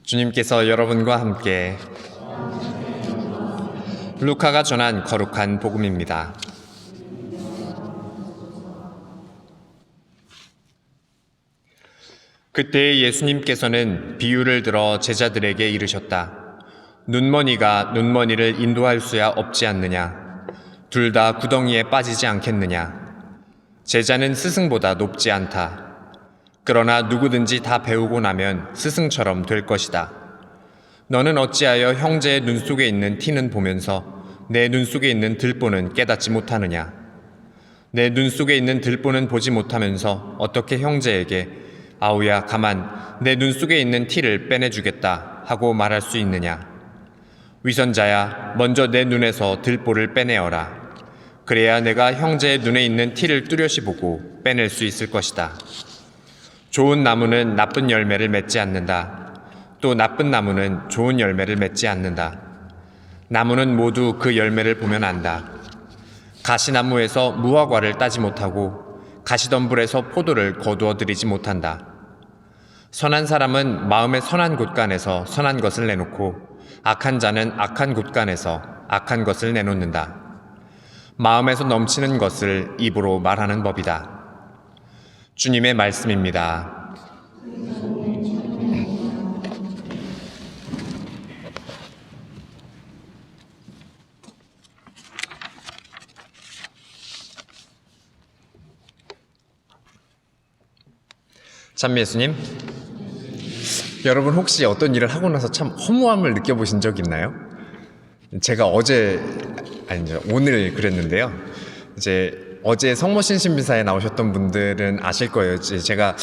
주님께서 여러분과 함께 루카가 전한 거룩한 복음입니다. 그때 예수님께서는 비유를 들어 제자들에게 이르셨다. 눈머니가 눈머니를 인도할 수야 없지 않느냐? 둘 다 구덩이에 빠지지 않겠느냐? 제자는 스승보다 높지 않다. 그러나 누구든지 다 배우고 나면 스승처럼 될 것이다. 너는 어찌하여 형제의 눈 속에 있는 티는 보면서 내 눈 속에 있는 들보는 깨닫지 못하느냐? 내 눈 속에 있는 들보는 보지 못하면서 어떻게 형제에게 아우야 가만 내 눈 속에 있는 티를 빼내주겠다 하고 말할 수 있느냐? 위선자야 먼저 내 눈에서 들보를 빼내어라. 그래야 내가 형제의 눈에 있는 티를 뚜렷이 보고 빼낼 수 있을 것이다. 좋은 나무는 나쁜 열매를 맺지 않는다. 또 나쁜 나무는 좋은 열매를 맺지 않는다. 나무는 모두 그 열매를 보면 안다. 가시나무에서 무화과를 따지 못하고 가시덤불에서 포도를 거두어 들이지 못한다. 선한 사람은 마음의 선한 곳간에서 선한 것을 내놓고 악한 자는 악한 곳간에서 악한 것을 내놓는다. 마음에서 넘치는 것을 입으로 말하는 법이다. 주님의 말씀입니다. 참 예수님, 여러분 혹시 어떤 일을 하고 나서 참 허무함을 느껴보신 적 있나요? 제가 오늘 그랬는데요. 어제 성모신신비사에 나오셨던 분들은 아실 거예요. 제가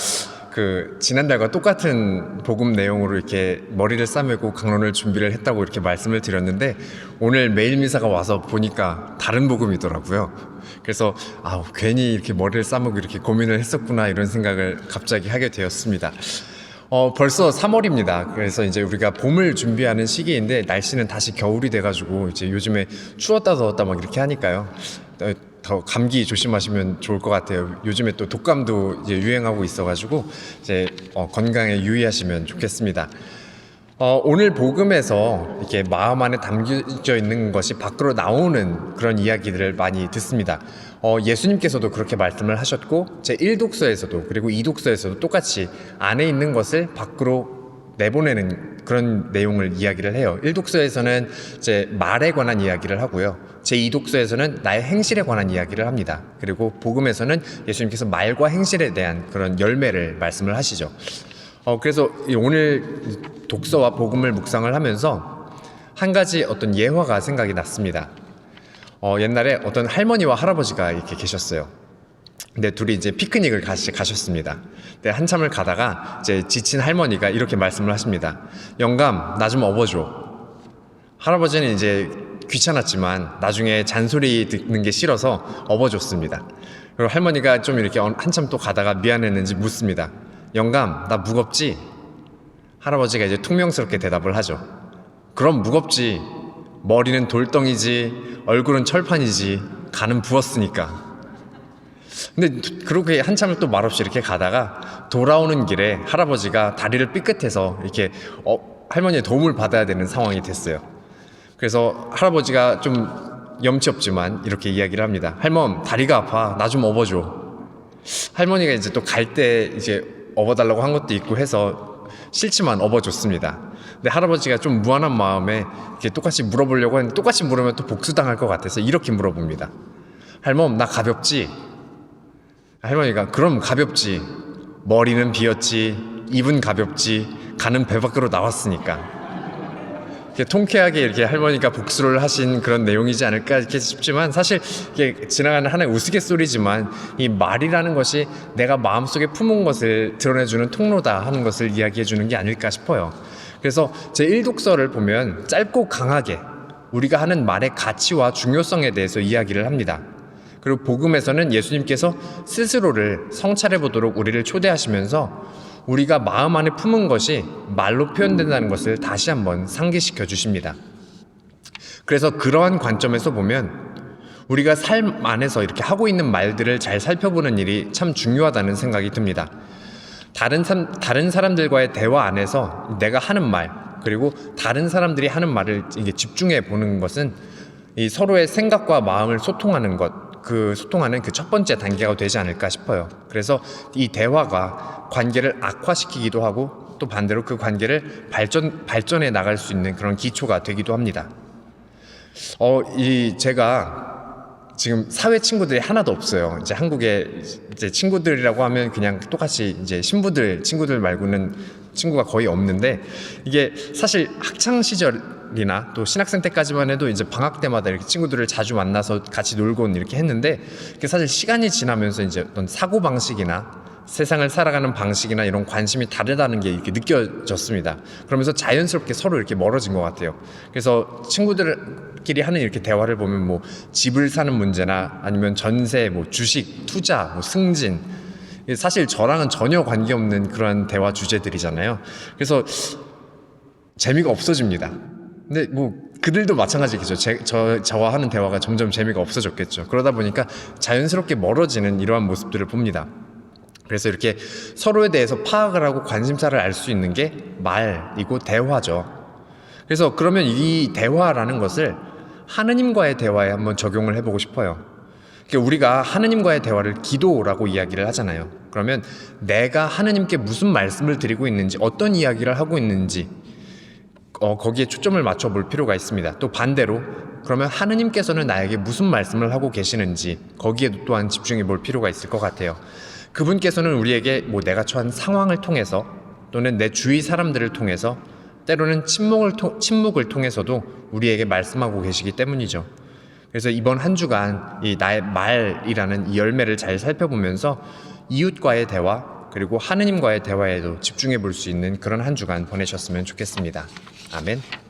지난달과 똑같은 복음 내용으로 이렇게 머리를 싸매고 강론을 준비를 했다고 이렇게 말씀을 드렸는데 오늘 매일 미사가 와서 보니까 다른 복음이더라고요. 그래서 괜히 이렇게 머리를 싸매고 이렇게 고민을 했었구나 이런 생각을 갑자기 하게 되었습니다. 벌써 3월입니다. 그래서 이제 우리가 봄을 준비하는 시기인데 날씨는 다시 겨울이 돼가지고 이제 요즘에 추웠다 더웠다 막 이렇게 하니까요. 더 감기 조심하시면 좋을 것 같아요. 요즘에 또 독감도 이제 유행하고 있어가지고 이제 건강에 유의하시면 좋겠습니다. 오늘 복음에서 이렇게 마음 안에 담겨져 있는 것이 밖으로 나오는 그런 이야기들을 많이 듣습니다. 예수님께서도 그렇게 말씀을 하셨고 제 1독서에서도 그리고 2독서에서도 똑같이 안에 있는 것을 밖으로 내보내는 그런 내용을 이야기를 해요. 1독서에서는 제 말에 관한 이야기를 하고요. 제 2독서에서는 나의 행실에 관한 이야기를 합니다. 그리고 복음에서는 예수님께서 말과 행실에 대한 그런 열매를 말씀을 하시죠. 그래서 오늘 독서와 복음을 묵상을 하면서 한 가지 어떤 예화가 생각이 났습니다. 옛날에 어떤 할머니와 할아버지가 이렇게 계셨어요. 근데 둘이 이제 피크닉을 가셨습니다. 근데 한참을 가다가 이제 지친 할머니가 이렇게 말씀을 하십니다. 영감, 나 좀 업어줘. 할아버지는 이제 귀찮았지만 나중에 잔소리 듣는 게 싫어서 업어줬습니다. 그리고 할머니가 좀 이렇게 한참 또 가다가 미안했는지 묻습니다. 영감, 나 무겁지? 할아버지가 이제 퉁명스럽게 대답을 하죠. 그럼 무겁지. 머리는 돌덩이지, 얼굴은 철판이지, 간은 부었으니까. 근데 그렇게 한참을 또 말없이 이렇게 가다가 돌아오는 길에 할아버지가 다리를 삐끗해서 이렇게 할머니의 도움을 받아야 되는 상황이 됐어요. 그래서 할아버지가 좀 염치 없지만 이렇게 이야기를 합니다. 할멈, 다리가 아파. 나 좀 업어줘. 할머니가 이제 또 갈 때 이제 업어달라고 한 것도 있고 해서 싫지만 업어줬습니다. 근데 할아버지가 좀 무한한 마음에 이렇게 똑같이 물어보려고 했는데 똑같이 물으면 또 복수당할 것 같아서 이렇게 물어봅니다. 할멈, 나 가볍지? 할머니가 그럼 가볍지. 머리는 비었지, 입은 가볍지, 간은 배 밖으로 나왔으니까. 이렇게 통쾌하게 이렇게 할머니가 복수를 하신 그런 내용이지 않을까 이렇게 싶지만 사실 이게 지나가는 하나의 우스갯소리지만 이 말이라는 것이 내가 마음속에 품은 것을 드러내주는 통로다 하는 것을 이야기해주는 게 아닐까 싶어요. 그래서 제 1독서를 보면 짧고 강하게 우리가 하는 말의 가치와 중요성에 대해서 이야기를 합니다. 그리고 복음에서는 예수님께서 스스로를 성찰해 보도록 우리를 초대하시면서 우리가 마음 안에 품은 것이 말로 표현된다는 것을 다시 한번 상기시켜 주십니다. 그래서 그러한 관점에서 보면 우리가 삶 안에서 이렇게 하고 있는 말들을 잘 살펴보는 일이 참 중요하다는 생각이 듭니다. 다른 사람들과의 대화 안에서 내가 하는 말, 그리고 다른 사람들이 하는 말을 이게 집중해 보는 것은 이 서로의 생각과 마음을 소통하는 것, 소통하는 그 첫 번째 단계가 되지 않을까 싶어요. 그래서 이 대화가 관계를 악화시키기도 하고 또 반대로 그 관계를 발전해 나갈 수 있는 그런 기초가 되기도 합니다. 제가 지금 사회 친구들이 하나도 없어요. 이제 한국에 이제 친구들이라고 하면 그냥 똑같이 이제 신부들 친구들 말고는 친구가 거의 없는데, 이게 사실 학창 시절이나 또 신학생 때까지만 해도 이제 방학 때마다 이렇게 친구들을 자주 만나서 같이 놀곤 이렇게 했는데, 사실 시간이 지나면서 이제 어떤 사고 방식이나 세상을 살아가는 방식이나 이런 관심이 다르다는 게 이렇게 느껴졌습니다. 그러면서 자연스럽게 서로 이렇게 멀어진 것 같아요. 그래서 친구들끼리 하는 이렇게 대화를 보면 뭐 집을 사는 문제나 아니면 전세, 뭐 주식, 투자, 뭐 승진, 사실 저랑은 전혀 관계없는 그런 대화 주제들이잖아요. 그래서 재미가 없어집니다. 근데 뭐 그들도 마찬가지겠죠. 저와 하는 대화가 점점 재미가 없어졌겠죠. 그러다 보니까 자연스럽게 멀어지는 이러한 모습들을 봅니다. 그래서 이렇게 서로에 대해서 파악을 하고 관심사를 알 수 있는 게 말이고 대화죠. 그래서 그러면 이 대화라는 것을 하느님과의 대화에 한번 적용을 해보고 싶어요. 우리가 하느님과의 대화를 기도라고 이야기를 하잖아요. 그러면 내가 하느님께 무슨 말씀을 드리고 있는지, 어떤 이야기를 하고 있는지 거기에 초점을 맞춰 볼 필요가 있습니다. 또 반대로 그러면 하느님께서는 나에게 무슨 말씀을 하고 계시는지 거기에도 또한 집중해 볼 필요가 있을 것 같아요. 그분께서는 우리에게 뭐 내가 처한 상황을 통해서 또는 내 주위 사람들을 통해서 때로는 침묵을 통해서도 우리에게 말씀하고 계시기 때문이죠. 그래서 이번 한 주간 이 나의 말이라는 이 열매를 잘 살펴보면서 이웃과의 대화 그리고 하느님과의 대화에도 집중해 볼 수 있는 그런 한 주간 보내셨으면 좋겠습니다. 아멘.